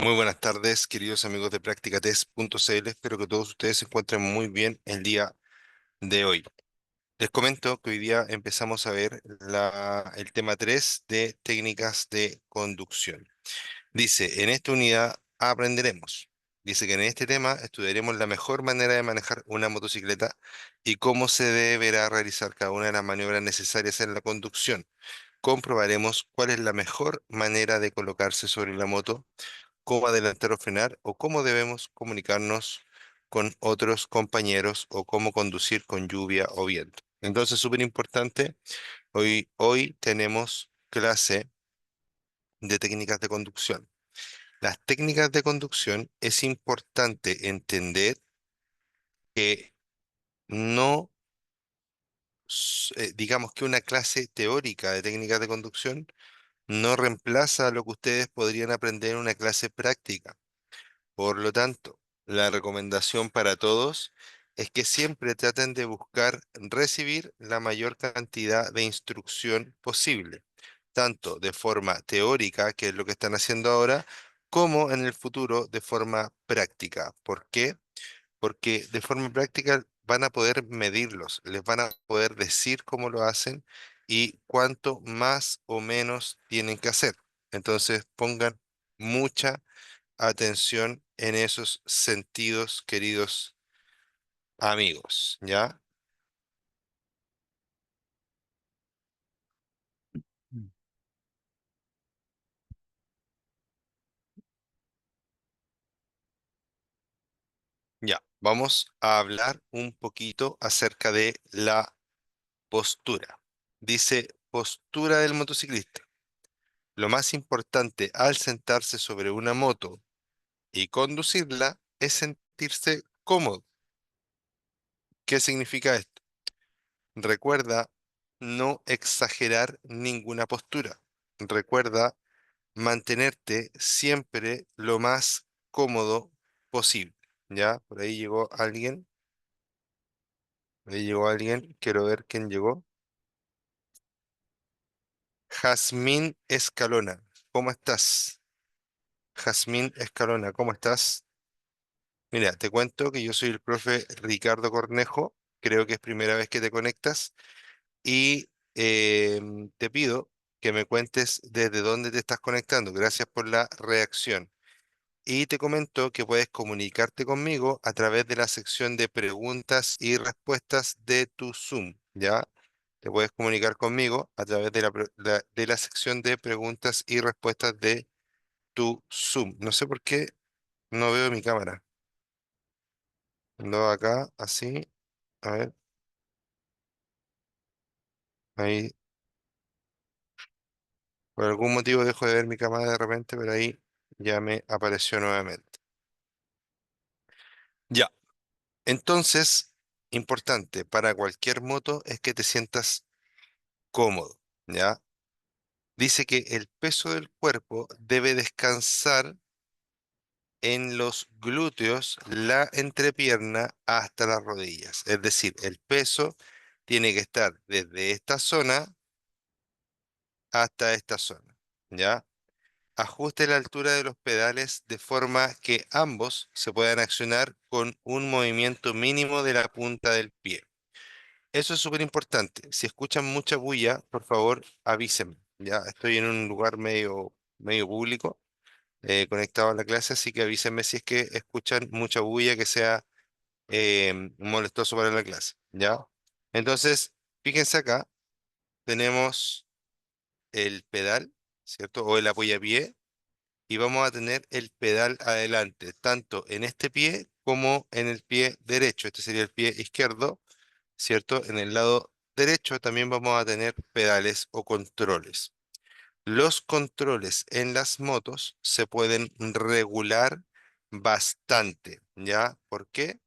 Muy buenas tardes, queridos amigos de Practicatest.cl. Espero que todos ustedes se encuentren muy bien el día de hoy. Les comento que hoy día empezamos a ver el tema 3 de técnicas de conducción. Dice, en esta unidad aprenderemos. Dice que en este tema estudiaremos la mejor manera de manejar una motocicleta y cómo se deberá realizar cada una de las maniobras necesarias en la conducción. Comprobaremos cuál es la mejor manera de colocarse sobre la moto, cómo adelantar o frenar o cómo debemos comunicarnos con otros compañeros o cómo conducir con lluvia o viento. Entonces, súper importante, hoy tenemos clase de técnicas de conducción. Las técnicas de conducción es importante entender que no, digamos que una clase teórica de técnicas de conducción no reemplaza lo que ustedes podrían aprender en una clase práctica. Por lo tanto, la recomendación para todos es que siempre traten de buscar recibir la mayor cantidad de instrucción posible, tanto de forma teórica, que es lo que están haciendo ahora, como en el futuro de forma práctica. ¿Por qué? Porque de forma práctica van a poder medirlos, les van a poder decir cómo lo hacen y cuánto más o menos tienen que hacer. Entonces, pongan mucha atención en esos sentidos, queridos amigos, ¿ya? Mm. Ya, vamos a hablar un poquito acerca de la postura. Dice, postura del motociclista. Lo más importante al sentarse sobre una moto y conducirla es sentirse cómodo. ¿Qué significa esto? Recuerda no exagerar ninguna postura. Recuerda mantenerte siempre lo más cómodo posible. ¿Ya? Por ahí llegó alguien, quiero ver quién llegó. Jazmín Escalona, ¿cómo estás? Jazmín Escalona, ¿cómo estás? Mira, te cuento que yo soy el profe Ricardo Cornejo, creo que es primera vez que te conectas y te pido que me cuentes desde dónde te estás conectando. Gracias por la reacción. Y te comento que puedes comunicarte conmigo a través de la sección de preguntas y respuestas de tu Zoom, ¿ya? Te puedes comunicar conmigo a través de de la sección de preguntas y respuestas de tu Zoom. No sé por qué no veo mi cámara. Ando acá, así, a ver, ahí, por algún motivo dejo de ver mi cámara de repente, pero ahí ya me apareció nuevamente. Ya, entonces, importante para cualquier moto es que te sientas cómodo, ¿ya? Dice que el peso del cuerpo debe descansar en los glúteos, la entrepierna hasta las rodillas. Es decir, el peso tiene que estar desde esta zona hasta esta zona, ¿ya? Ajuste la altura de los pedales de forma que ambos se puedan accionar con un movimiento mínimo de la punta del pie. Eso es súper importante. Si escuchan mucha bulla, por favor, avísenme. Ya estoy en un lugar medio público, conectado a la clase, así que avísenme si es que escuchan mucha bulla que sea molestoso para la clase. ¿Ya? Entonces, fíjense acá, tenemos el pedal, ¿cierto? O el apoyapié, y vamos a tener el pedal adelante, tanto en este pie como en el pie derecho. Este sería el pie izquierdo, ¿cierto? En el lado derecho también vamos a tener pedales o controles. Los controles en las motos se pueden regular bastante, ¿ya? ¿Por qué?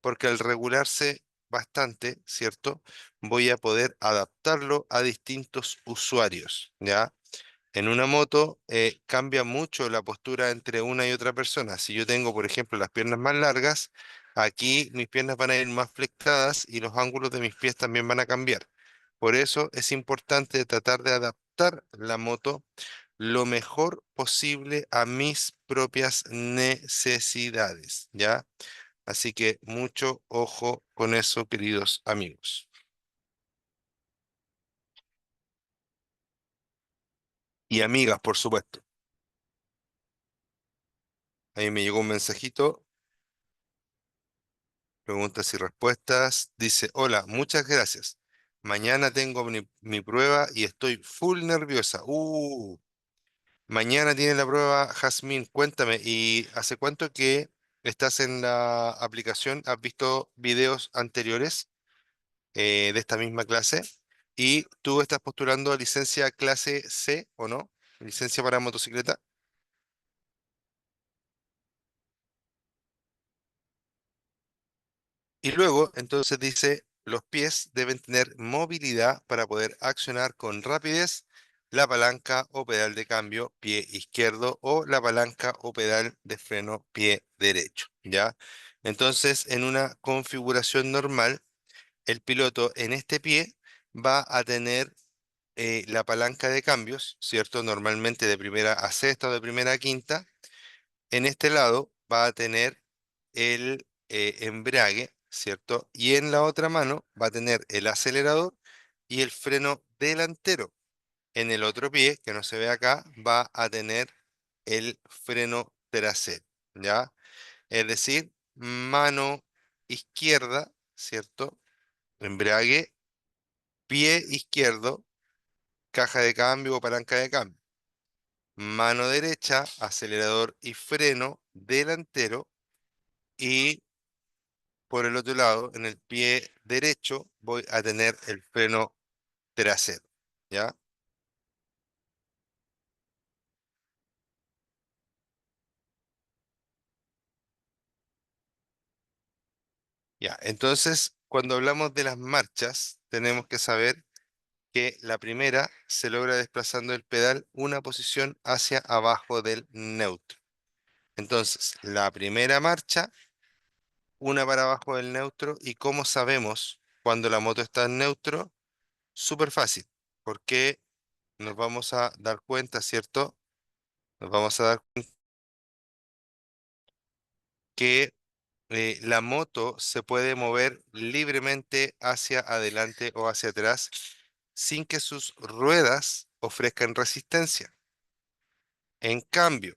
Porque al regularse bastante, ¿cierto? Voy a poder adaptarlo a distintos usuarios, ¿ya? En una moto cambia mucho la postura entre una y otra persona. Si yo tengo, por ejemplo, las piernas más largas, aquí mis piernas van a ir más flectadas y los ángulos de mis pies también van a cambiar. Por eso es importante tratar de adaptar la moto lo mejor posible a mis propias necesidades, ¿ya? Así que mucho ojo con eso, queridos amigos. Y amigas, por supuesto. Ahí me llegó un mensajito, preguntas y respuestas. Dice, hola, muchas gracias. Mañana tengo mi prueba y estoy full nerviosa. Mañana tiene la prueba, Jazmín. Cuéntame, ¿y hace cuánto que estás en la aplicación? ¿Has visto videos anteriores de esta misma clase? ¿Y tú estás postulando a licencia clase C o no? ¿Licencia para motocicleta? Y luego, entonces dice, los pies deben tener movilidad para poder accionar con rapidez la palanca o pedal de cambio pie izquierdo o la palanca o pedal de freno pie derecho, ¿ya? Entonces, en una configuración normal, el piloto en este pie va a tener la palanca de cambios, ¿cierto? Normalmente de primera a sexta o de primera a quinta. En este lado va a tener el embrague, ¿cierto? Y en la otra mano va a tener el acelerador y el freno delantero. En el otro pie, que no se ve acá, va a tener el freno trasero, ¿ya? Es decir, mano izquierda, ¿cierto? Embrague, pie izquierdo, caja de cambio o palanca de cambio. Mano derecha, acelerador y freno delantero. Y por el otro lado, en el pie derecho, voy a tener el freno trasero. ¿Ya? Ya. Entonces, cuando hablamos de las marchas, tenemos que saber que la primera se logra desplazando el pedal una posición hacia abajo del neutro. Entonces, la primera marcha, una para abajo del neutro. ¿Y cómo sabemos cuando la moto está en neutro? Súper fácil, porque nos vamos a dar cuenta, ¿cierto? Nos vamos a dar cuenta que la moto se puede mover libremente hacia adelante o hacia atrás sin que sus ruedas ofrezcan resistencia. En cambio,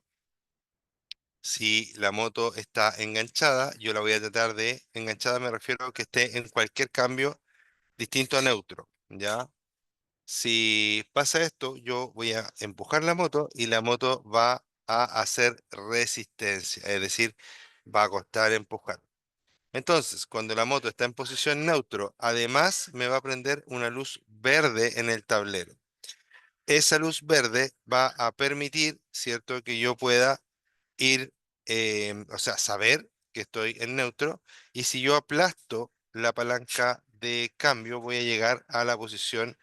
si la moto está enganchada, yo la voy a tratar de, enganchada me refiero a que esté en cualquier cambio distinto a neutro, ¿ya? Si pasa esto, yo voy a empujar la moto y la moto va a hacer resistencia, es decir, va a costar empujar. Entonces, cuando la moto está en posición neutro, además me va a prender una luz verde en el tablero. Esa luz verde va a permitir, ¿cierto?, que yo pueda ir, o sea, saber que estoy en neutro. Y si yo aplasto la palanca de cambio, voy a llegar a la posición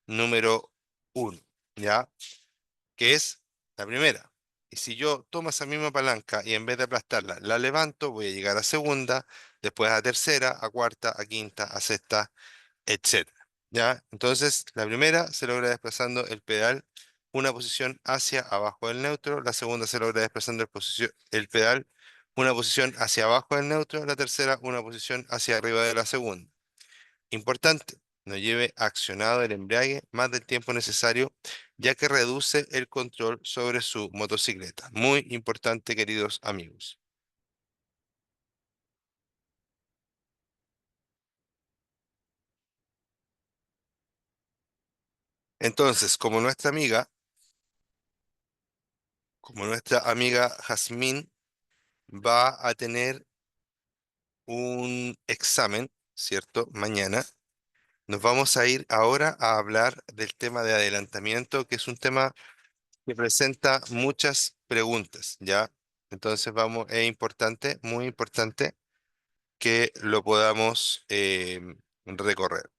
número uno, ¿ya? Que es la primera. Y si yo tomo esa misma palanca y en vez de aplastarla, la levanto, voy a llegar a segunda, después a tercera, a cuarta, a quinta, a sexta, etcétera. ¿Ya? Entonces, la primera se logra desplazando el pedal una posición hacia abajo del neutro, la segunda se logra desplazando el pedal una posición hacia abajo del neutro, la tercera una posición hacia arriba de la segunda. Importante, no lleve accionado el embrague más del tiempo necesario, ya que reduce el control sobre su motocicleta. Muy importante, queridos amigos. Entonces, como nuestra amiga Jazmín va a tener un examen, ¿cierto? Mañana, nos vamos a ir ahora a hablar del tema de adelantamiento, que es un tema que presenta muchas preguntas, ¿ya? Entonces vamos, es importante, muy importante que lo podamos recorrer.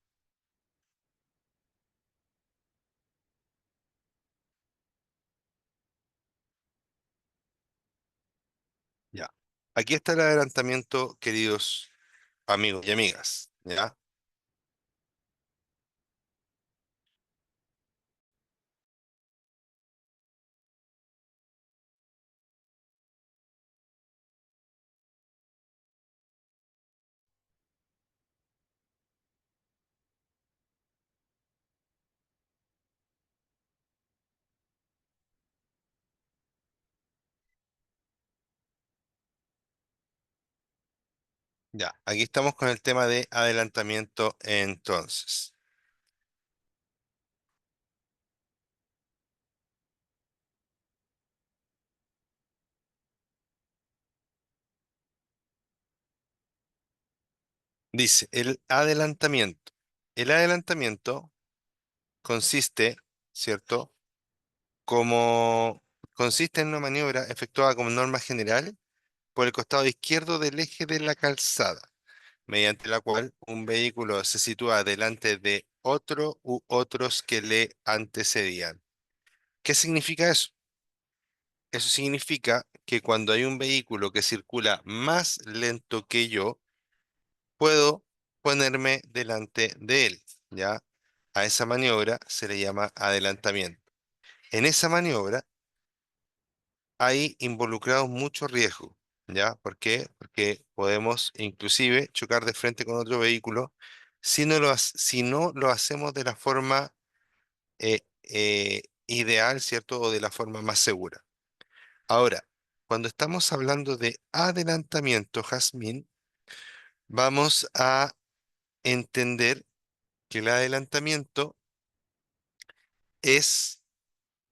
Ya. Aquí está el adelantamiento, queridos amigos y amigas, ¿ya? Ya, aquí estamos con el tema de adelantamiento entonces. Dice, el adelantamiento. El adelantamiento consiste, ¿cierto? Como consiste en una maniobra efectuada como norma general por el costado izquierdo del eje de la calzada, mediante la cual un vehículo se sitúa delante de otro u otros que le antecedían. ¿Qué significa eso? Eso significa que cuando hay un vehículo que circula más lento que yo, puedo ponerme delante de él, ¿ya? A esa maniobra se le llama adelantamiento. En esa maniobra hay involucrados mucho riesgo, ¿ya? ¿Por qué? Porque podemos inclusive chocar de frente con otro vehículo si no lo hacemos de la forma ideal, ¿cierto? O de la forma más segura. Ahora, cuando estamos hablando de adelantamiento, Jazmín, vamos a entender que el adelantamiento es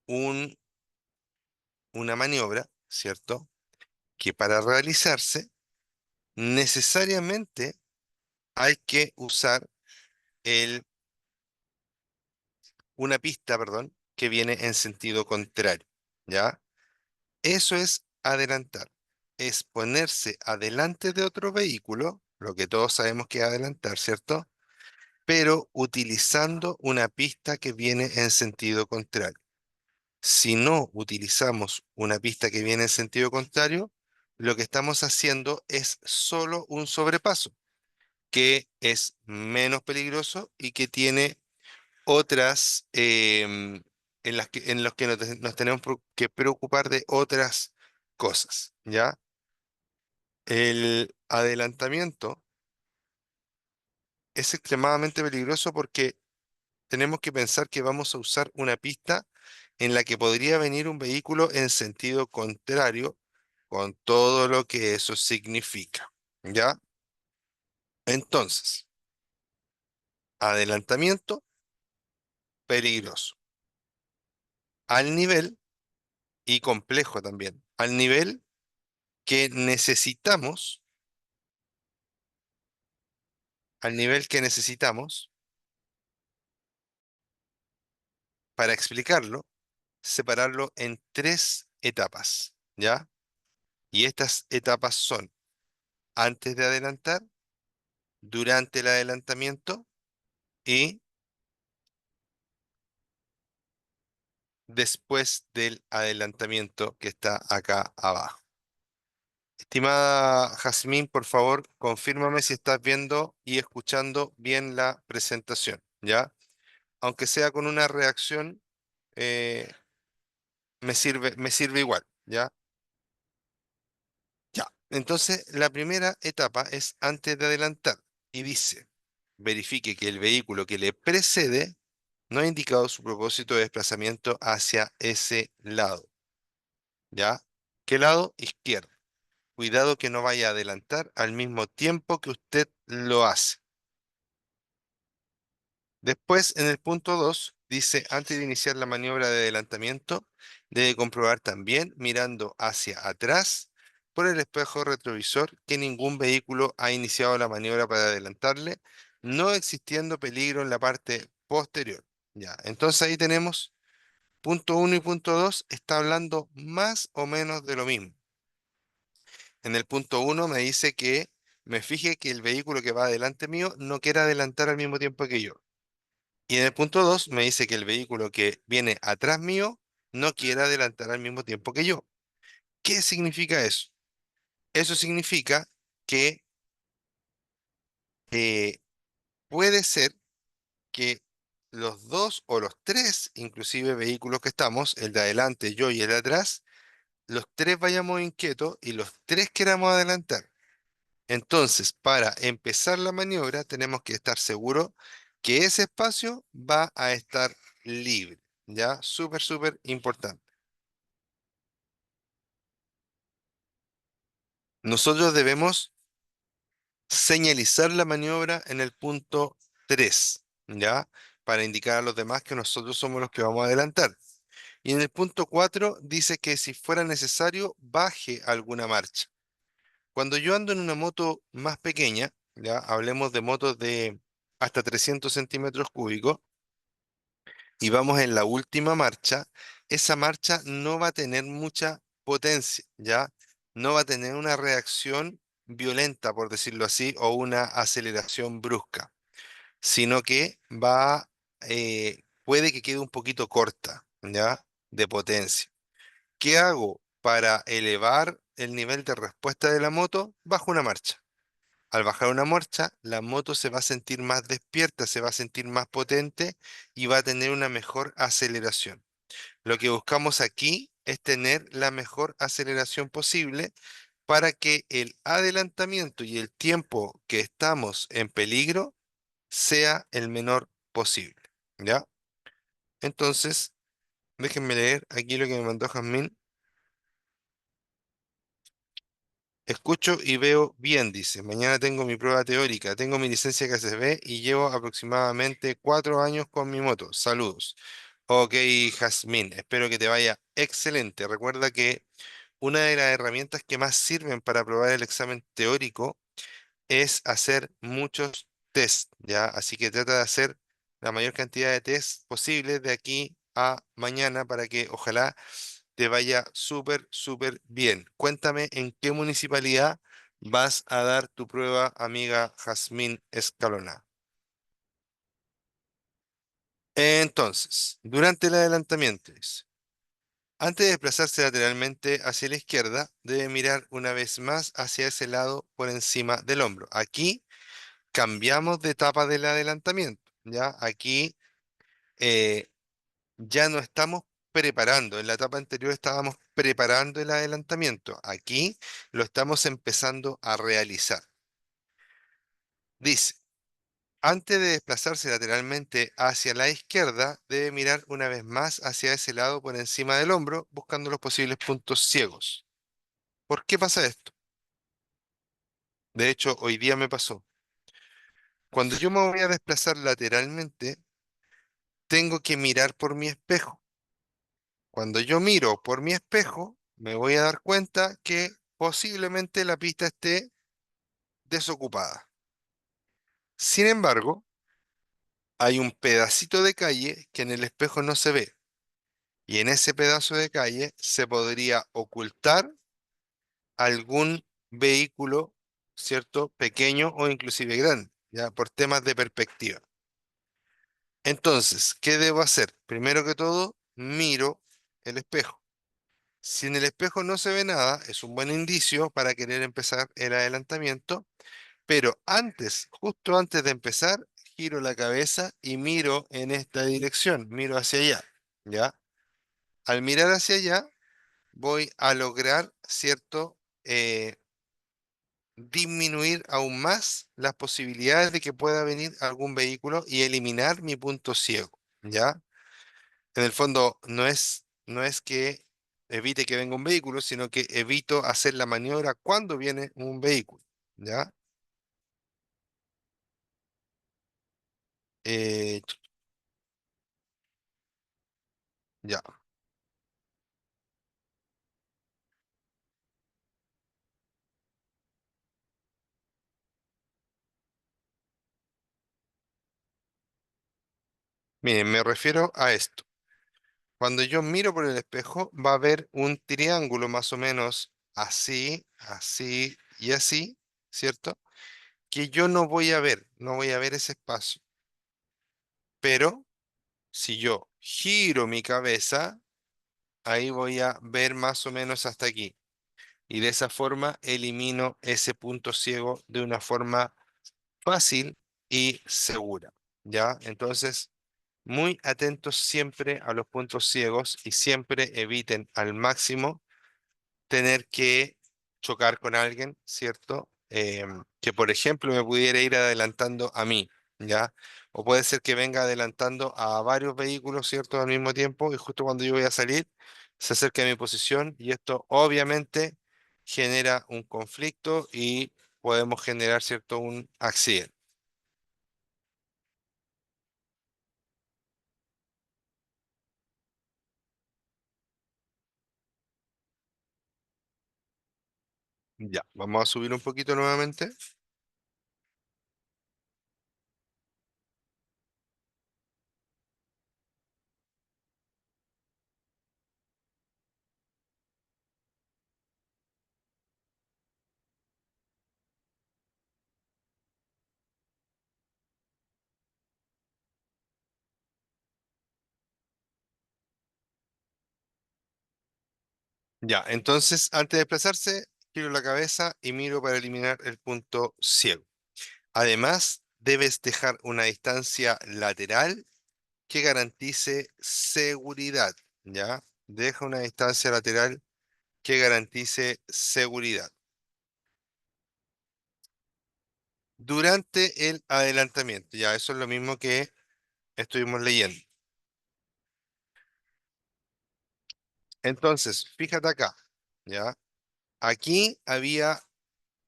un- una maniobra, ¿cierto? Que para realizarse necesariamente hay que usar una pista, perdón, que viene en sentido contrario, ¿ya? Eso es adelantar, es ponerse adelante de otro vehículo, lo que todos sabemos que es adelantar, ¿cierto? Pero utilizando una pista que viene en sentido contrario. Si no utilizamos una pista que viene en sentido contrario, lo que estamos haciendo es solo un sobrepaso, que es menos peligroso y que tiene otras en los que nos tenemos que preocupar de otras cosas, ¿ya? El adelantamiento es extremadamente peligroso porque tenemos que pensar que vamos a usar una pista en la que podría venir un vehículo en sentido contrario con todo lo que eso significa, ¿ya? Entonces, adelantamiento peligroso, al nivel y complejo también, al nivel que necesitamos, al nivel que necesitamos para explicarlo, separarlo en tres etapas, ¿ya? Y estas etapas son antes de adelantar, durante el adelantamiento y después del adelantamiento que está acá abajo. Estimada Jazmín, por favor, confírmame si estás viendo y escuchando bien la presentación, ¿ya? Aunque sea con una reacción, eh, me sirve igual, ¿ya? Ya. Entonces, la primera etapa es antes de adelantar y dice, verifique que el vehículo que le precede no ha indicado su propósito de desplazamiento hacia ese lado, ¿ya? ¿Qué lado? Izquierdo. Cuidado que no vaya a adelantar al mismo tiempo que usted lo hace. Después, en el punto 2 dice, antes de iniciar la maniobra de adelantamiento, debe comprobar también, mirando hacia atrás, por el espejo retrovisor, que ningún vehículo ha iniciado la maniobra para adelantarle, no existiendo peligro en la parte posterior. Ya, entonces ahí tenemos punto uno y punto 2 está hablando más o menos de lo mismo. En el punto uno me dice que me fije que el vehículo que va adelante mío no quiera adelantar al mismo tiempo que yo. Y en el punto 2 me dice que el vehículo que viene atrás mío no quiere adelantar al mismo tiempo que yo. ¿Qué significa eso? Eso significa que eh, puede ser que los dos o los tres, inclusive vehículos que estamos, el de adelante, yo y el de atrás, los tres vayamos inquietos y los tres queramos adelantar. Entonces, para empezar la maniobra, tenemos que estar seguros que ese espacio va a estar libre. ¿Ya? Súper, súper importante. Nosotros debemos señalizar la maniobra en el punto 3, ¿ya? Para indicar a los demás que nosotros somos los que vamos a adelantar. Y en el punto 4 dice que si fuera necesario, baje alguna marcha. Cuando yo ando en una moto más pequeña, ya hablemos de motos de hasta 300 centímetros cúbicos, y vamos en la última marcha, esa marcha no va a tener mucha potencia, ¿ya? No va a tener una reacción violenta, por decirlo así, o una aceleración brusca, sino que puede que quede un poquito corta, ¿ya? De potencia. ¿Qué hago para elevar el nivel de respuesta de la moto? Bajo una marcha. Al bajar una marcha, la moto se va a sentir más despierta, se va a sentir más potente y va a tener una mejor aceleración. Lo que buscamos aquí es tener la mejor aceleración posible para que el adelantamiento y el tiempo que estamos en peligro sea el menor posible. ¿Ya? Entonces, déjenme leer aquí lo que me mandó Jazmín. Escucho y veo bien, dice. Mañana tengo mi prueba teórica, tengo mi licencia KCB y llevo aproximadamente 4 años con mi moto. Saludos. Ok, Jazmín, espero que te vaya excelente. Recuerda que una de las herramientas que más sirven para aprobar el examen teórico es hacer muchos test, ¿ya? Así que trata de hacer la mayor cantidad de test posibles de aquí a mañana para que ojalá te vaya súper, súper bien. Cuéntame en qué municipalidad vas a dar tu prueba, amiga Jazmín Escalona. Entonces, durante el adelantamiento, dice, antes de desplazarse lateralmente hacia la izquierda, debe mirar una vez más hacia ese lado por encima del hombro. Aquí cambiamos de etapa del adelantamiento, ¿ya? Aquí eh, ya no estamos preparando. En la etapa anterior estábamos preparando el adelantamiento. Aquí lo estamos empezando a realizar. Dice, antes de desplazarse lateralmente hacia la izquierda, debe mirar una vez más hacia ese lado por encima del hombro, buscando los posibles puntos ciegos. ¿Por qué pasa esto? De hecho, hoy día me pasó. Cuando yo me voy a desplazar lateralmente, tengo que mirar por mi espejo. Cuando yo miro por mi espejo, me voy a dar cuenta que posiblemente la pista esté desocupada. Sin embargo, hay un pedacito de calle que en el espejo no se ve. Y en ese pedazo de calle se podría ocultar algún vehículo, ¿cierto? Pequeño o inclusive grande, ya por temas de perspectiva. Entonces, ¿qué debo hacer? Primero que todo, miro el espejo. Si en el espejo no se ve nada, es un buen indicio para querer empezar el adelantamiento, pero antes, justo antes de empezar, giro la cabeza y miro en esta dirección, miro hacia allá, ¿ya? Al mirar hacia allá, voy a lograr, ¿cierto? Disminuir aún más las posibilidades de que pueda venir algún vehículo y eliminar mi punto ciego, ¿ya? En el fondo, no es que evite que venga un vehículo, sino que evito hacer la maniobra cuando viene un vehículo, ¿ya? Eh, ya. Miren, me refiero a esto. Cuando yo miro por el espejo, va a haber un triángulo más o menos así, así y así, ¿cierto? Que yo no voy a ver, no voy a ver ese espacio. Pero si yo giro mi cabeza, ahí voy a ver más o menos hasta aquí. Y de esa forma elimino ese punto ciego de una forma fácil y segura. ¿Ya? Entonces, muy atentos siempre a los puntos ciegos y siempre eviten al máximo tener que chocar con alguien, ¿cierto? Que por ejemplo me pudiera ir adelantando a mí, ¿ya? O puede ser que venga adelantando a varios vehículos, ¿cierto? Al mismo tiempo y justo cuando yo voy a salir, se acerca a mi posición y esto obviamente genera un conflicto y podemos generar, ¿cierto?, un accidente. Ya, vamos a subir un poquito nuevamente. Ya, entonces, antes de desplazarse, giro la cabeza y miro para eliminar el punto ciego. Además, debes dejar una distancia lateral que garantice seguridad, ¿ya? Deja una distancia lateral que garantice seguridad. Durante el adelantamiento, ya, eso es lo mismo que estuvimos leyendo. Entonces, fíjate acá, ¿ya? Aquí había,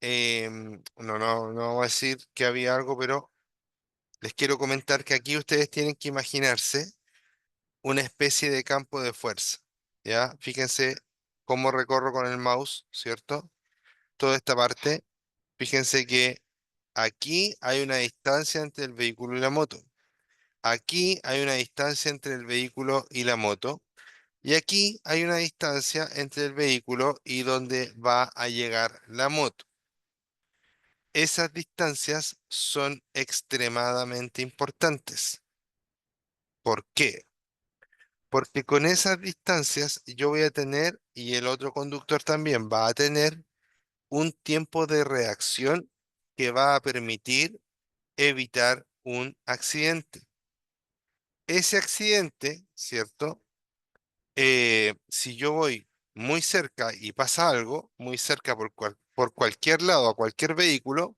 no vamos a decir que había algo, pero les quiero comentar que aquí ustedes tienen que imaginarse una especie de campo de fuerza, ¿ya? Fíjense cómo recorro con el mouse, ¿cierto? Toda esta parte. Fíjense que aquí hay una distancia entre el vehículo y la moto. Aquí hay una distancia entre el vehículo y la moto. Y aquí hay una distancia entre el vehículo y donde va a llegar la moto. Esas distancias son extremadamente importantes. ¿Por qué? Porque con esas distancias yo voy a tener, y el otro conductor también va a tener, un tiempo de reacción que va a permitir evitar un accidente. Ese accidente, ¿cierto? Si yo voy muy cerca y pasa algo, muy cerca por cualquier lado, a cualquier vehículo,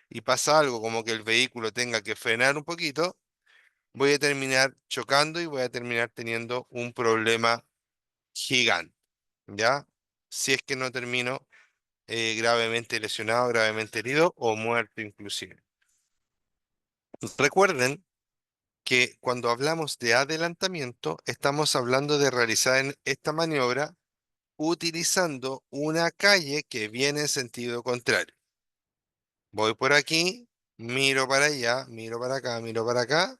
y pasa algo como que el vehículo tenga que frenar un poquito, voy a terminar chocando y voy a terminar teniendo un problema gigante, ¿ya? Si es que no termino gravemente lesionado, gravemente herido o muerto inclusive. Recuerden que cuando hablamos de adelantamiento, estamos hablando de realizar esta maniobra utilizando una calle que viene en sentido contrario. Voy por aquí, miro para allá, miro para acá, miro para acá.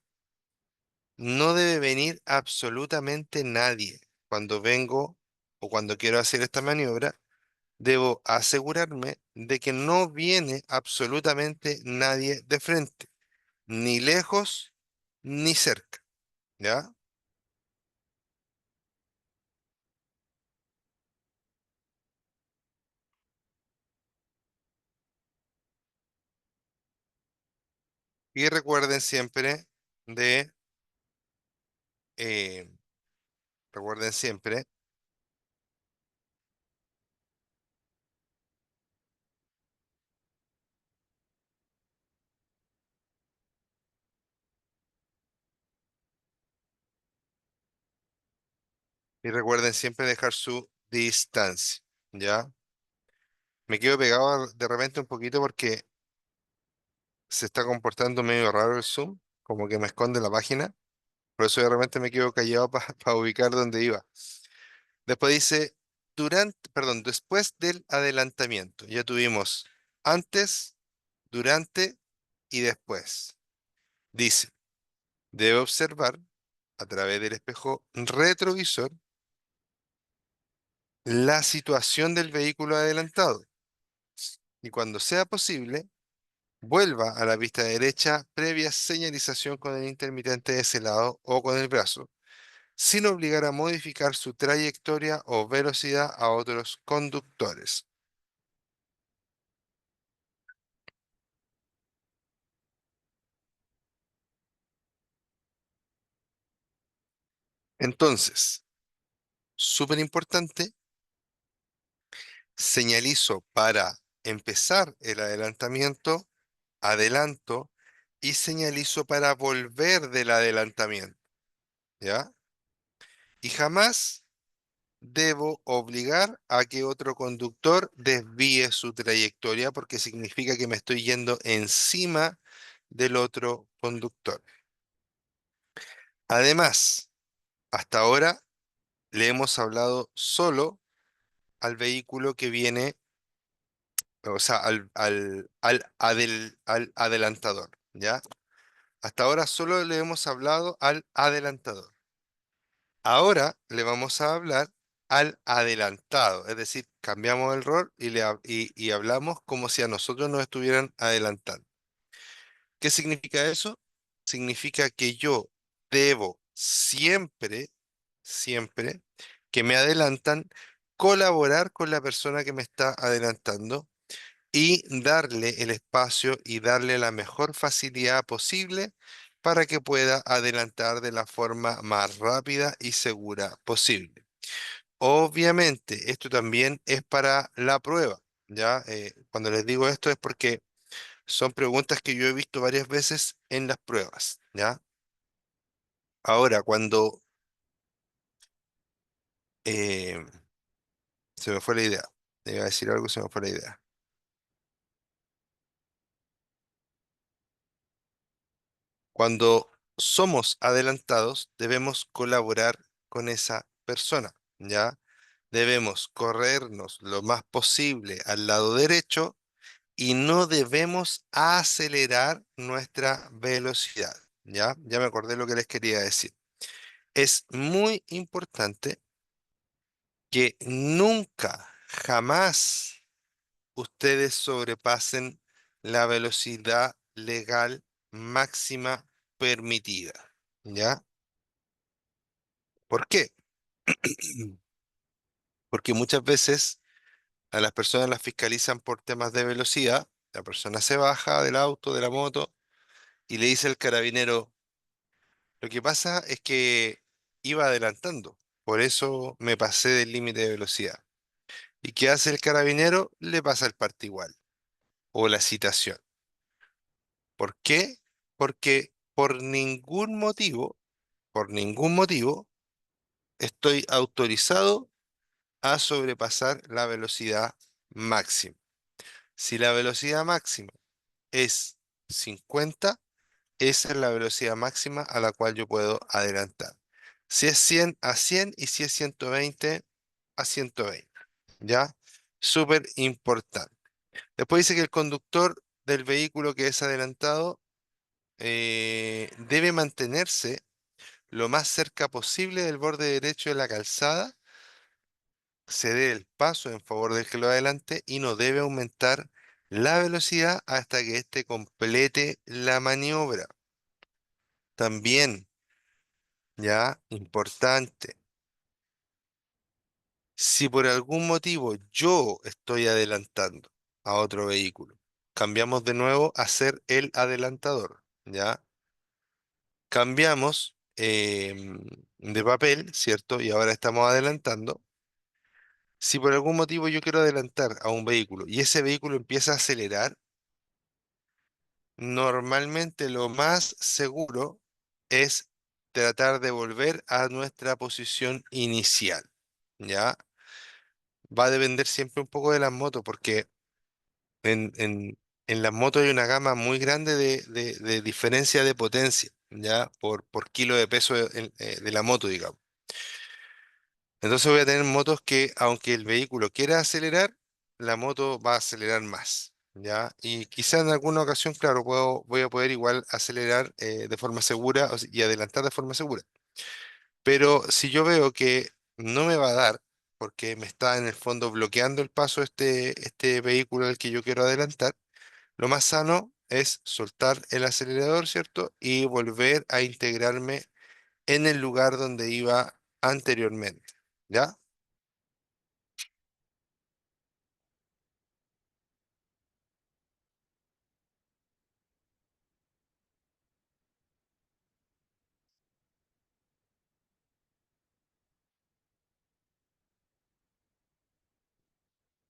No debe venir absolutamente nadie. Cuando vengo o cuando quiero hacer esta maniobra, debo asegurarme de que no viene absolutamente nadie de frente, ni lejos ni cerca, ¿ya? Y de, eh, recuerden siempre, y recuerden siempre dejar su distancia, ¿ya? Me quedo pegado de repente un poquito porque se está comportando medio raro el Zoom, como que me esconde la página, por eso de repente me quedo callado para ubicar dónde iba. Después dice, después del adelantamiento, ya tuvimos antes, durante y después. Dice, debe observar a través del espejo retrovisor la situación del vehículo adelantado y cuando sea posible, vuelva a la pista derecha previa señalización con el intermitente de ese lado o con el brazo, sin obligar a modificar su trayectoria o velocidad a otros conductores. Entonces, súper importante, señalizo para empezar el adelantamiento, adelanto y señalizo para volver del adelantamiento, ¿ya? Y jamás debo obligar a que otro conductor desvíe su trayectoria porque significa que me estoy yendo encima del otro conductor. Además, hasta ahora le hemos hablado solo al vehículo que viene, o sea, al adelantador, ¿ya? Hasta ahora solo le hemos hablado al adelantador. Ahora le vamos a hablar al adelantado, es decir, cambiamos el rol y hablamos como si a nosotros nos estuvieran adelantando. ¿Qué significa eso? Significa que yo debo siempre, siempre que me adelantan, colaborar con la persona que me está adelantando y darle el espacio y darle la mejor facilidad posible para que pueda adelantar de la forma más rápida y segura posible. Obviamente, esto también es para la prueba, ¿ya? Cuando les digo esto es porque son preguntas que yo he visto varias veces en las pruebas, ¿ya? Ahora, cuando eh, se me fue la idea, te iba a decir algo, se me fue la idea. Cuando somos adelantados, debemos colaborar con esa persona, ¿ya? Debemos corrernos lo más posible al lado derecho y no debemos acelerar nuestra velocidad, ¿ya? Ya me acordé lo que les quería decir. Es muy importante que nunca, jamás ustedes sobrepasen la velocidad legal máxima permitida, ¿ya? ¿Por qué? Porque muchas veces a las personas las fiscalizan por temas de velocidad, la persona se baja del auto, de la moto, y le dice al carabinero, lo que pasa es que iba adelantando, por eso me pasé del límite de velocidad. ¿Y qué hace el carabinero? Le pasa el parte igual, o la citación. ¿Por qué? Porque por ningún motivo, estoy autorizado a sobrepasar la velocidad máxima. Si la velocidad máxima es 50, esa es la velocidad máxima a la cual yo puedo adelantar. Si es 100 a 100 y si es 120 a 120. ¿Ya? Súper importante. Después dice que el conductor del vehículo que es adelantado debe mantenerse lo más cerca posible del borde derecho de la calzada, ceder el paso en favor del que lo adelante y no debe aumentar la velocidad hasta que éste complete la maniobra. También, ya, importante, si por algún motivo yo estoy adelantando a otro vehículo, cambiamos de nuevo a ser el adelantador, ¿ya? Cambiamos de papel, ¿cierto? Y ahora estamos adelantando. Si por algún motivo yo quiero adelantar a un vehículo y ese vehículo empieza a acelerar, normalmente lo más seguro es tratar de volver a nuestra posición inicial, ¿ya? Va a depender siempre un poco de las motos, porque en las motos hay una gama muy grande de diferencia de potencia, ¿ya? Por kilo de peso de la moto, digamos. Entonces voy a tener motos que, aunque el vehículo quiera acelerar, la moto va a acelerar más, ¿ya? Y quizá en alguna ocasión, claro, voy a poder igual acelerar de forma segura y adelantar de forma segura. Pero si yo veo que no me va a dar, porque me está en el fondo bloqueando el paso este vehículo al que yo quiero adelantar, lo más sano es soltar el acelerador, ¿cierto? Y volver a integrarme en el lugar donde iba anteriormente, ¿ya?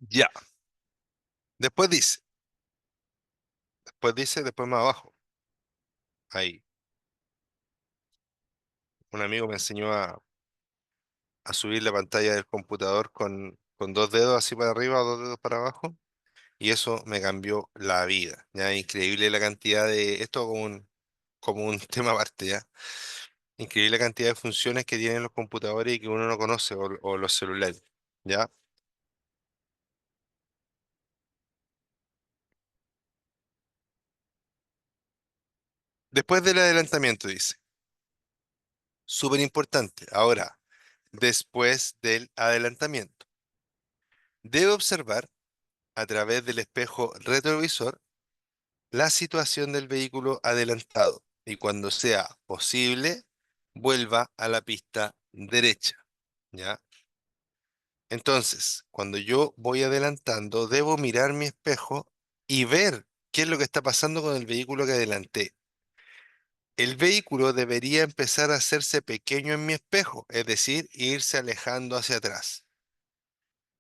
Ya. Después dice, después más abajo. Ahí. Un amigo me enseñó a subir la pantalla del computador con dos dedos así para arriba o dos dedos para abajo. Y eso me cambió la vida. Ya, increíble la cantidad de, esto como un tema aparte, ¿ya? Increíble la cantidad de funciones que tienen los computadores y que uno no conoce, o los celulares, ¿ya? Después del adelantamiento, dice, súper importante. Ahora, después del adelantamiento, debe observar a través del espejo retrovisor la situación del vehículo adelantado y cuando sea posible, vuelva a la pista derecha, ¿ya? Entonces, cuando yo voy adelantando, debo mirar mi espejo y ver qué es lo que está pasando con el vehículo que adelanté. El vehículo debería empezar a hacerse pequeño en mi espejo, es decir, irse alejando hacia atrás.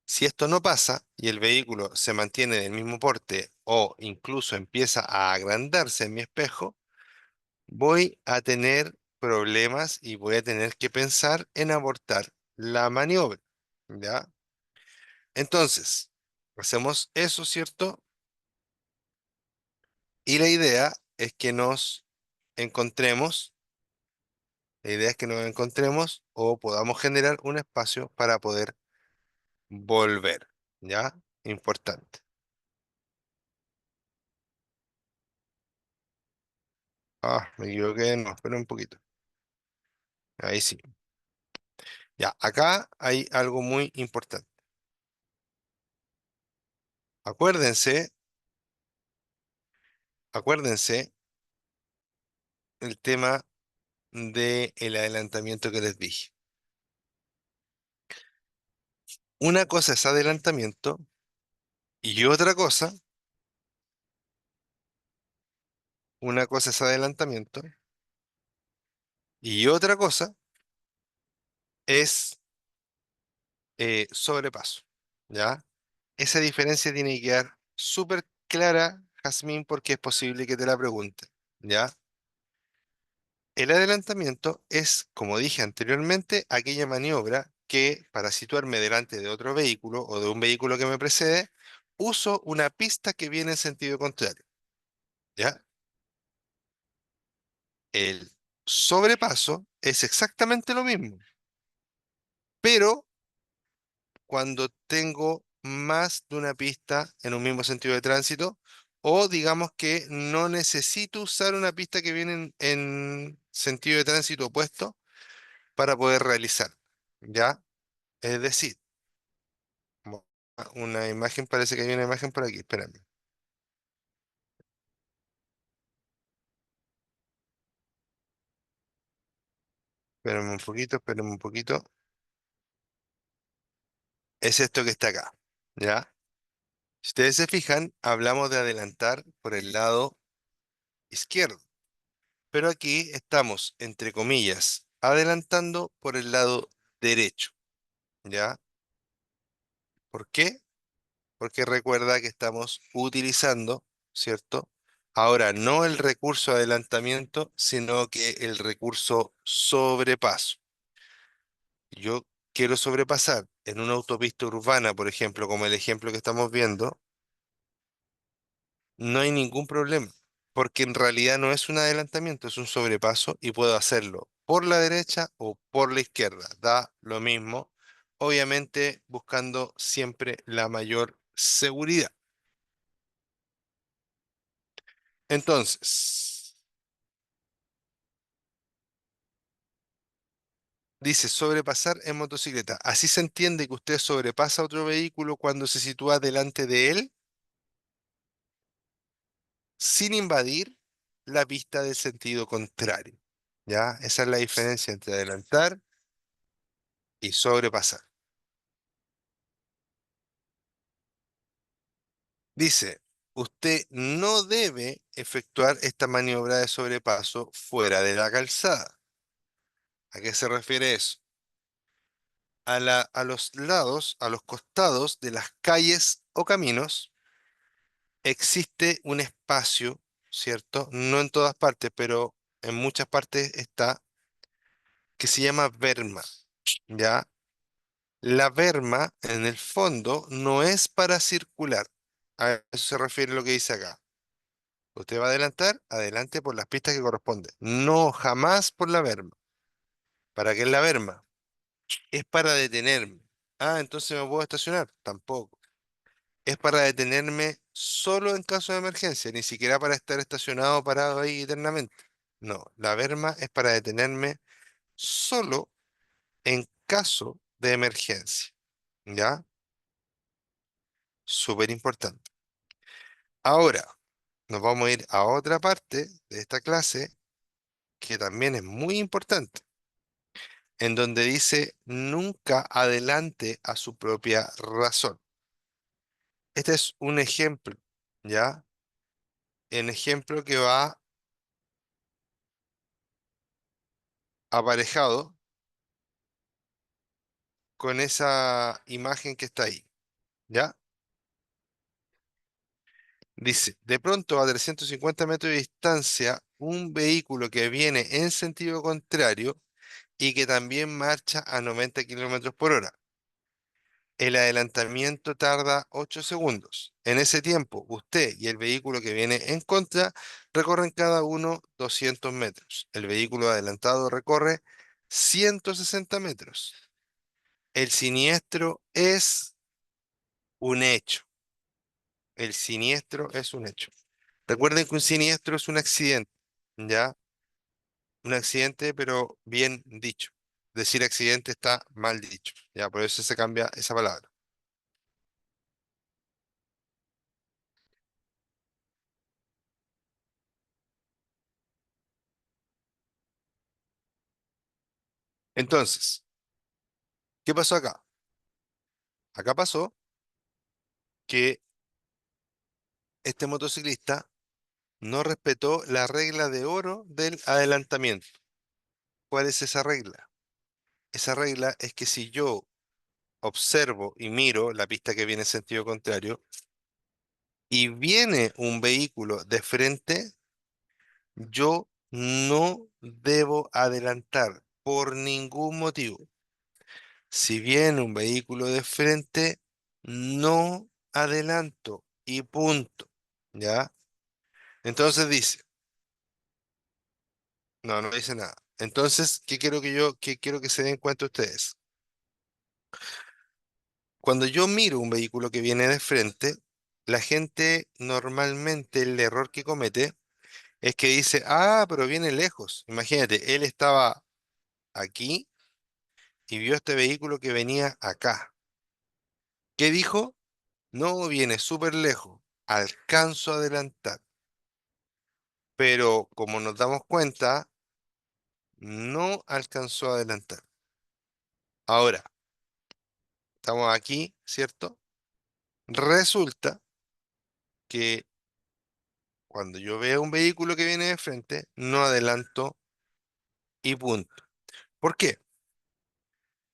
Si esto no pasa y el vehículo se mantiene del mismo porte o incluso empieza a agrandarse en mi espejo, voy a tener problemas y voy a tener que pensar en abortar la maniobra, ¿ya? Entonces, hacemos eso, ¿cierto? Y encontremos, la idea es que nos encontremos o podamos generar un espacio para poder volver, ¿ya? Importante. Ah, me equivoqué, no, espera un poquito. Ahí sí. Ya, acá hay algo muy importante. Acuérdense, acuérdense el tema del adelantamiento que les dije. Una cosa es adelantamiento y una cosa es adelantamiento y otra cosa es sobrepaso, ¿ya? Esa diferencia tiene que quedar súper clara, Jazmín, porque es posible que te la pregunten, ¿ya? El adelantamiento es, como dije anteriormente, aquella maniobra que para situarme delante de otro vehículo o de un vehículo que me precede, uso una pista que viene en sentido contrario, ¿ya? El sobrepaso es exactamente lo mismo, pero cuando tengo más de una pista en un mismo sentido de tránsito, o digamos que no necesito usar una pista que viene en sentido de tránsito opuesto para poder realizar, ¿ya? Es decir, una imagen, parece que hay una imagen por aquí, espérame, espérame un poquito. Es esto que está acá, ¿ya? Si ustedes se fijan, hablamos de adelantar por el lado izquierdo. Pero aquí estamos, entre comillas, adelantando por el lado derecho, ¿ya? ¿Por qué? Porque recuerda que estamos utilizando, ¿cierto? Ahora no el recurso adelantamiento, sino que el recurso sobrepaso. Yo quiero sobrepasar en una autopista urbana, por ejemplo, como el ejemplo que estamos viendo, no hay ningún problema, porque en realidad no es un adelantamiento, es un sobrepaso y puedo hacerlo por la derecha o por la izquierda, da lo mismo, obviamente buscando siempre la mayor seguridad. Entonces, dice sobrepasar en motocicleta. Así se entiende que usted sobrepasa a otro vehículo cuando se sitúa delante de él sin invadir la pista del sentido contrario. ¿Ya? Esa es la diferencia entre adelantar y sobrepasar. Dice, usted no debe efectuar esta maniobra de sobrepaso fuera de la calzada. ¿A qué se refiere eso? A los lados, a los costados de las calles o caminos, existe un espacio, ¿cierto? No en todas partes, pero en muchas partes está, que se llama berma, ¿ya? La berma, en el fondo, no es para circular. A eso se refiere lo que dice acá. Usted va a adelantar, adelante por las pistas que corresponden. No, jamás por la berma. ¿Para qué es la berma? Es para detenerme. Ah, entonces me puedo estacionar. Tampoco. Es para detenerme solo en caso de emergencia, ni siquiera para estar estacionado parado ahí eternamente. No, la berma es para detenerme solo en caso de emergencia. ¿Ya? Súper importante. Ahora, nos vamos a ir a otra parte de esta clase que también es muy importante, en donde dice nunca adelante a su propia razón. Este es un ejemplo, ¿ya? El ejemplo que va aparejado con esa imagen que está ahí, ¿ya? Dice, de pronto a 350 metros de distancia, un vehículo que viene en sentido contrario y que también marcha a 90 kilómetros por hora. El adelantamiento tarda 8 segundos. En ese tiempo, usted y el vehículo que viene en contra recorren cada uno 200 metros. El vehículo adelantado recorre 160 metros. El siniestro es un hecho. El siniestro es un hecho. Recuerden que un siniestro es un accidente, ¿ya? Un accidente, pero bien dicho. Decir accidente está mal dicho, ¿ya? Por eso se cambia esa palabra. Entonces, ¿qué pasó acá? Acá pasó que este motociclista no respetó la regla de oro del adelantamiento. ¿Cuál es esa regla? Esa regla es que si yo observo y miro la pista que viene en sentido contrario y viene un vehículo de frente, yo no debo adelantar por ningún motivo. Si viene un vehículo de frente, no adelanto y punto. ¿Ya? Entonces dice, no, no dice nada. Entonces, qué quiero que se den cuenta ustedes? Cuando yo miro un vehículo que viene de frente, la gente normalmente el error que comete es que dice, ah, pero viene lejos. Imagínate, él estaba aquí y vio este vehículo que venía acá. ¿Qué dijo? No, viene súper lejos. Alcanzo a adelantar. Pero como nos damos cuenta, no alcanzó a adelantar. Ahora, estamos aquí, ¿cierto? Resulta que cuando yo veo un vehículo que viene de frente, no adelanto y punto. ¿Por qué?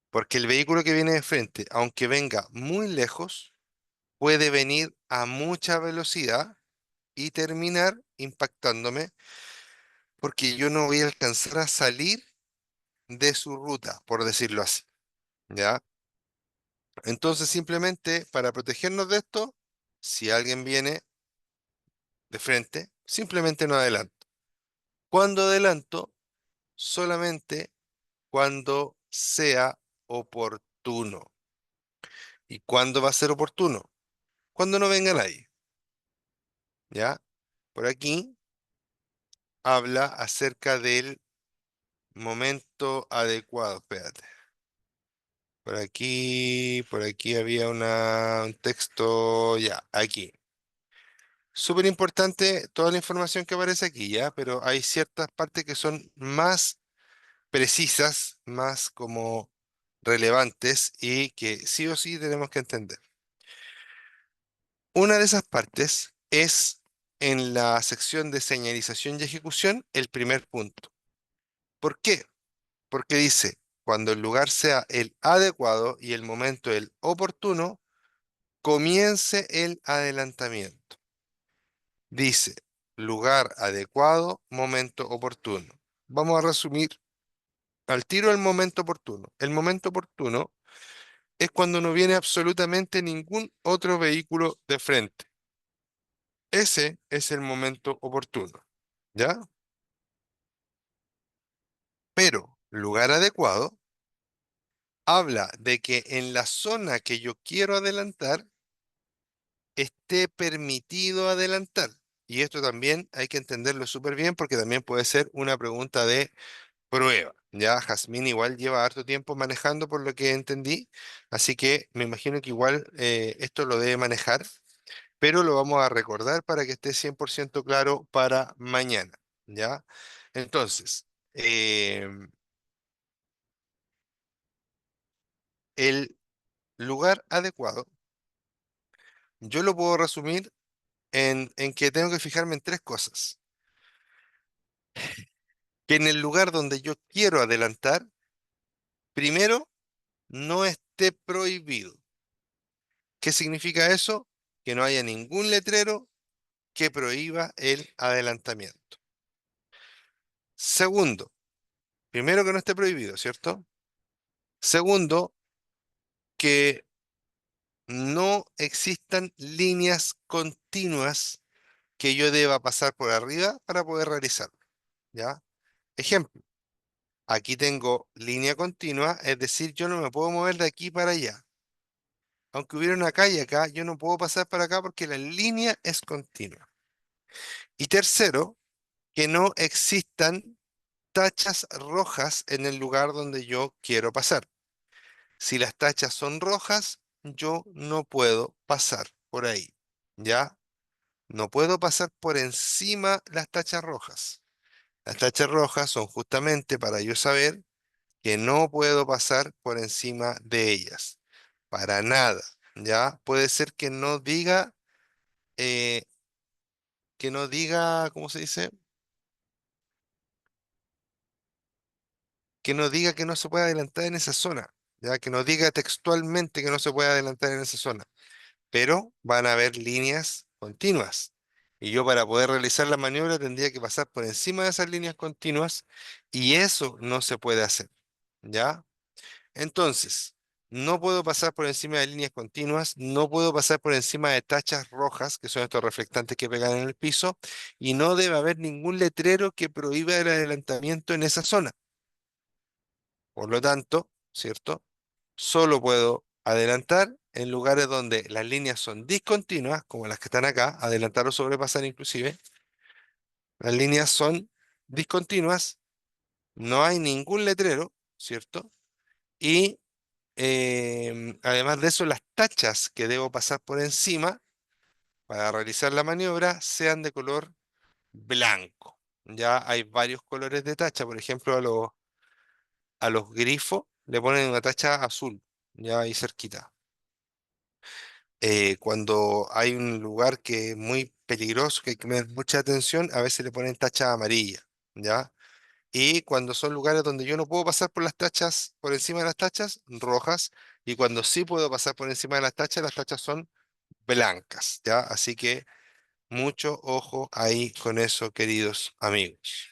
Porque el vehículo que viene de frente, aunque venga muy lejos, puede venir a mucha velocidad y terminar impactándome porque yo no voy a alcanzar a salir de su ruta, por decirlo así, ¿ya? Entonces, simplemente para protegernos de esto, si alguien viene de frente, simplemente no adelanto. Cuando adelanto, solamente cuando sea oportuno. ¿Y cuándo va a ser oportuno? Cuando no venga nadie, ¿ya? Por aquí habla acerca del momento adecuado. Espérate. Por aquí había un texto, ya, aquí. Súper importante toda la información que aparece aquí, ¿ya? Pero hay ciertas partes que son más precisas, más como relevantes y que sí o sí tenemos que entender. Una de esas partes es en la sección de señalización y ejecución, el primer punto. ¿Por qué? Porque dice, cuando el lugar sea el adecuado y el momento el oportuno, comience el adelantamiento. Dice, lugar adecuado, momento oportuno. Vamos a resumir al tiro el momento oportuno. El momento oportuno es cuando no viene absolutamente ningún otro vehículo de frente. Ese es el momento oportuno, ¿ya? Pero lugar adecuado habla de que en la zona que yo quiero adelantar esté permitido adelantar. Y esto también hay que entenderlo súper bien porque también puede ser una pregunta de prueba. Ya Jazmín igual lleva harto tiempo manejando por lo que entendí, así que me imagino que igual esto lo debe manejar, pero lo vamos a recordar para que esté 100% claro para mañana. ¿Ya? Entonces, el lugar adecuado, yo lo puedo resumir en que tengo que fijarme en tres cosas. Que en el lugar donde yo quiero adelantar, primero, no esté prohibido. ¿Qué significa eso? Que no haya ningún letrero que prohíba el adelantamiento. Segundo, primero que no esté prohibido, ¿cierto? Segundo, que no existan líneas continuas que yo deba pasar por arriba para poder realizarlo, ¿ya? Ejemplo, aquí tengo línea continua, es decir, yo no me puedo mover de aquí para allá. Aunque hubiera una calle acá, yo no puedo pasar para acá porque la línea es continua. Y tercero, que no existan tachas rojas en el lugar donde yo quiero pasar. Si las tachas son rojas, yo no puedo pasar por ahí. ¿Ya? No puedo pasar por encima las tachas rojas. Las tachas rojas son justamente para yo saber que no puedo pasar por encima de ellas. Para nada. ¿Ya? Puede ser eh, que no diga, ¿cómo se dice? Que no diga que no se puede adelantar en esa zona. ¿Ya? Que no diga textualmente que no se puede adelantar en esa zona. Pero van a haber líneas continuas. Y yo para poder realizar la maniobra tendría que pasar por encima de esas líneas continuas y eso no se puede hacer, ¿ya? Entonces, no puedo pasar por encima de líneas continuas, no puedo pasar por encima de tachas rojas, que son estos reflectantes que pegan en el piso, y no debe haber ningún letrero que prohíba el adelantamiento en esa zona. Por lo tanto, ¿cierto? Solo puedo adelantar en lugares donde las líneas son discontinuas, como las que están acá, adelantar o sobrepasar inclusive. Las líneas son discontinuas, no hay ningún letrero, ¿cierto? Y además de eso, las tachas que debo pasar por encima para realizar la maniobra sean de color blanco. Ya hay varios colores de tacha, por ejemplo, a los grifos le ponen una tacha azul, ya ahí cerquita. Cuando hay un lugar que es muy peligroso, que hay que tener mucha atención, a veces le ponen tacha amarilla, ¿ya? Y cuando son lugares donde yo no puedo pasar por las tachas, por encima de las tachas, rojas, y cuando sí puedo pasar por encima de las tachas son blancas, ¿ya? Así que mucho ojo ahí con eso, queridos amigos.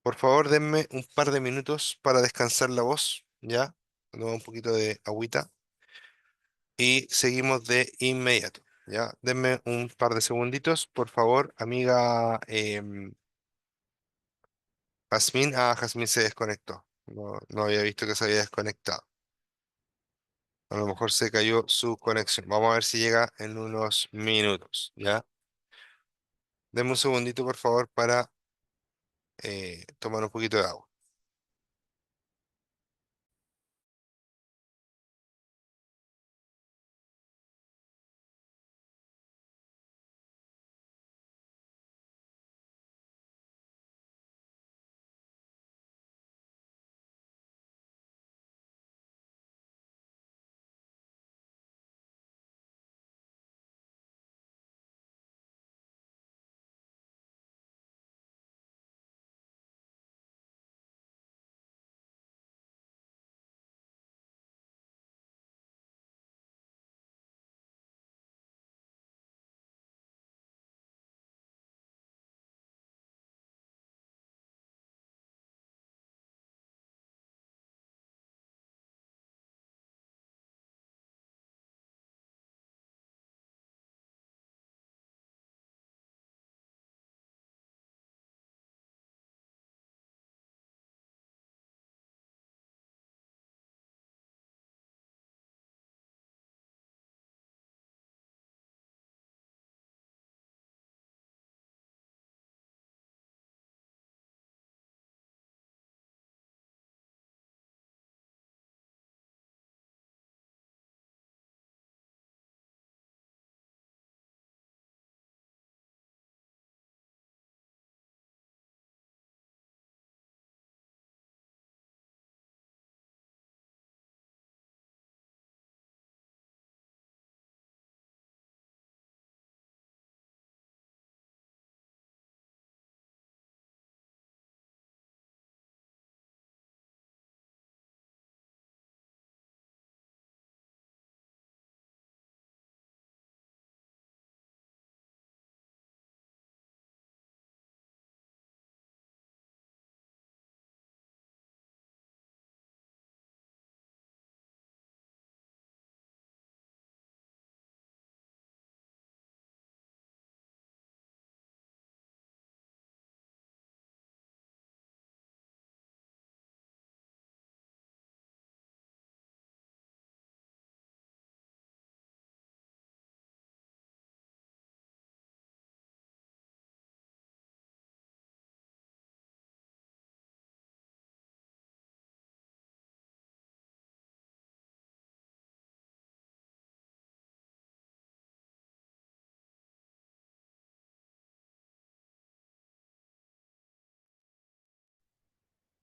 Por favor, denme un par de minutos para descansar la voz, ¿ya? Toma un poquito de agüita. Y seguimos de inmediato. ¿Ya? Denme un par de segunditos, por favor, amiga Jazmín. Ah, Jazmín se desconectó. No, no había visto que se había desconectado. A lo mejor se cayó su conexión. Vamos a ver si llega en unos minutos. ¿Ya? Denme un segundito, por favor, para tomar un poquito de agua.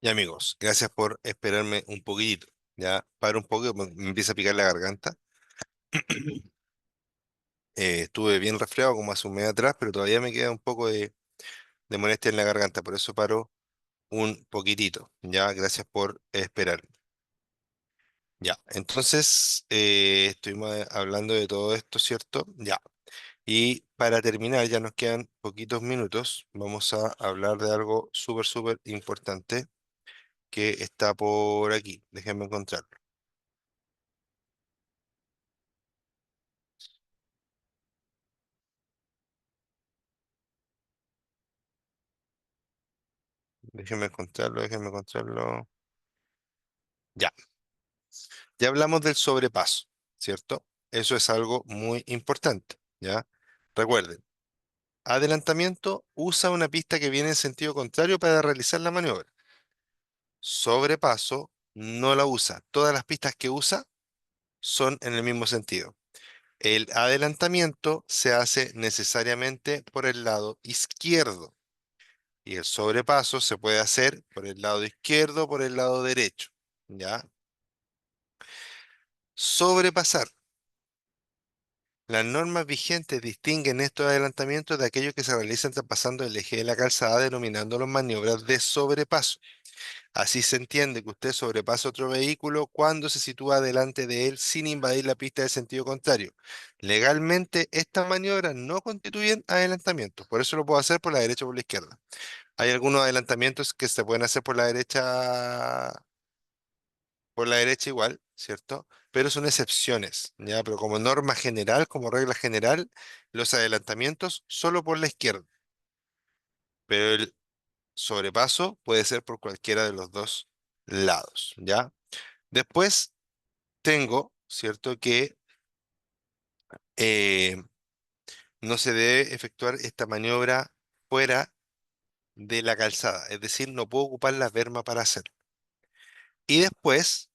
Y amigos, gracias por esperarme un poquitito. Ya, para un poco, me empieza a picar la garganta. Estuve bien resfriado como hace un mes atrás, pero todavía me queda un poco de molestia en la garganta, por eso paro un poquitito. Ya, gracias por esperar. Ya, entonces estuvimos hablando de todo esto, ¿cierto? Ya. Y para terminar, ya nos quedan poquitos minutos, vamos a hablar de algo súper, súper importante que está por aquí. Déjenme encontrarlo. Déjenme encontrarlo, déjenme encontrarlo. Ya, ya hablamos del sobrepaso, ¿cierto? Eso es algo muy importante, ¿ya? Recuerden, adelantamiento usa una pista que viene en sentido contrario para realizar la maniobra. Sobrepaso no la usa. Todas las pistas que usa son en el mismo sentido. El adelantamiento se hace necesariamente por el lado izquierdo y el sobrepaso se puede hacer por el lado izquierdo o por el lado derecho, ¿ya? Sobrepasar. Las normas vigentes distinguen estos adelantamientos de aquellos que se realizan traspasando el eje de la calzada, denominándolos maniobras de sobrepaso. Así se entiende que usted sobrepasa otro vehículo cuando se sitúa delante de él sin invadir la pista del sentido contrario. Legalmente, estas maniobras no constituyen adelantamientos, por eso lo puedo hacer por la derecha o por la izquierda. Hay algunos adelantamientos que se pueden hacer por la derecha igual, ¿cierto? Pero son excepciones, ¿ya? Pero como norma general, como regla general, los adelantamientos solo por la izquierda, pero el sobrepaso puede ser por cualquiera de los dos lados, ¿ya? Después tengo, ¿cierto? Que eh, no se debe efectuar esta maniobra fuera de la calzada, es decir, no puedo ocupar la berma para hacerlo. Y después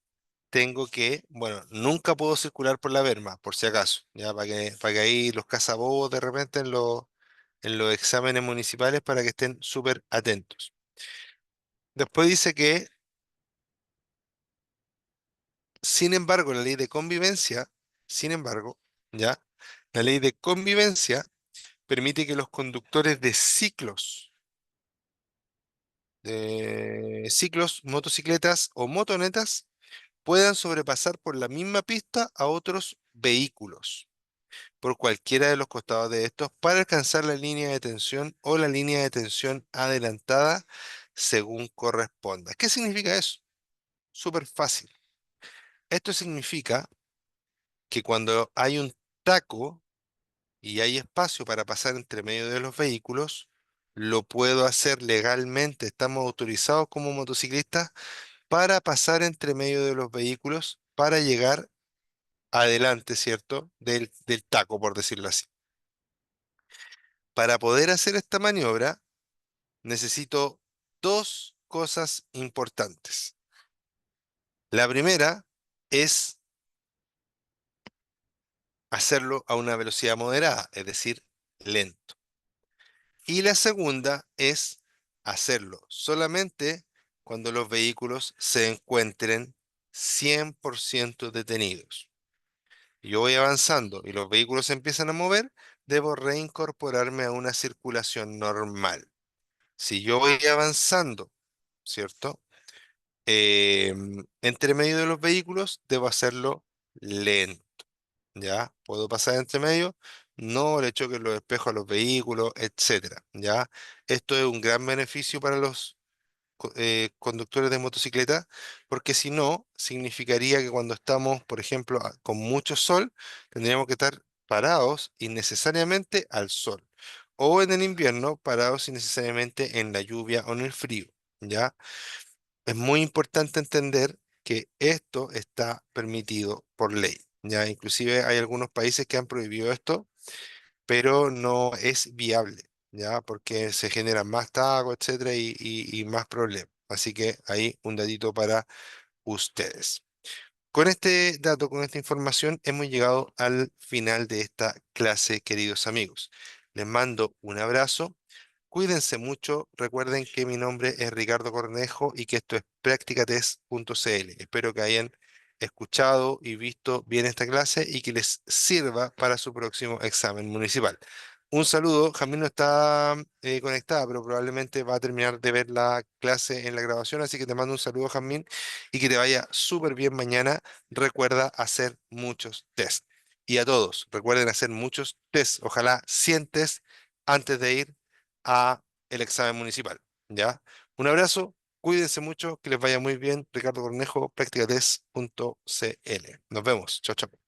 tengo que, bueno, nunca puedo circular por la berma, por si acaso, ya para que ahí los cazabobos de repente en los exámenes municipales para que estén súper atentos. Después dice que, sin embargo, la ley de convivencia, sin embargo, ya, la ley de convivencia permite que los conductores de ciclos, motocicletas o motonetas puedan sobrepasar por la misma pista a otros vehículos por cualquiera de los costados de estos para alcanzar la línea de tensión o la línea de tensión adelantada según corresponda. ¿Qué significa eso? Súper fácil. Esto significa que cuando hay un taco y hay espacio para pasar entre medio de los vehículos, lo puedo hacer legalmente. Estamos autorizados como motociclistas para pasar entre medio de los vehículos para llegar adelante, ¿cierto? Del taco, por decirlo así. Para poder hacer esta maniobra, necesito dos cosas importantes. La primera es hacerlo a una velocidad moderada, es decir, lento. Y la segunda es hacerlo solamente cuando los vehículos se encuentren 100% detenidos. Yo voy avanzando y los vehículos se empiezan a mover, debo reincorporarme a una circulación normal. Si yo voy avanzando, ¿cierto? Entre medio de los vehículos, debo hacerlo lento, ¿ya? Puedo pasar entre medio, no le choquen los espejos a los vehículos, etcétera, ¿ya? Esto es un gran beneficio para los conductores de motocicleta, porque si no, significaría que cuando estamos, por ejemplo, con mucho sol, tendríamos que estar parados innecesariamente al sol, o en el invierno, parados innecesariamente en la lluvia o en el frío, ¿ya? Es muy importante entender que esto está permitido por ley. Ya, inclusive hay algunos países que han prohibido esto, pero no es viable, ya, porque se generan más tacos, etcétera, y más problemas. Así que ahí un datito para ustedes. Con este dato, con esta información, hemos llegado al final de esta clase, queridos amigos. Les mando un abrazo. Cuídense mucho. Recuerden que mi nombre es Ricardo Cornejo y que esto es practicatest.cl. Espero que hayan escuchado y visto bien esta clase y que les sirva para su próximo examen municipal. Un saludo. Jamín no está conectada, pero probablemente va a terminar de ver la clase en la grabación, así que te mando un saludo, Jamín, y que te vaya súper bien mañana. Recuerda hacer muchos test. Y a todos, recuerden hacer muchos test. Ojalá 100 test antes de ir a el examen municipal. ¿Ya? Un abrazo, cuídense mucho, que les vaya muy bien. Ricardo Cornejo, practicatest.cl. Nos vemos. Chao, chao.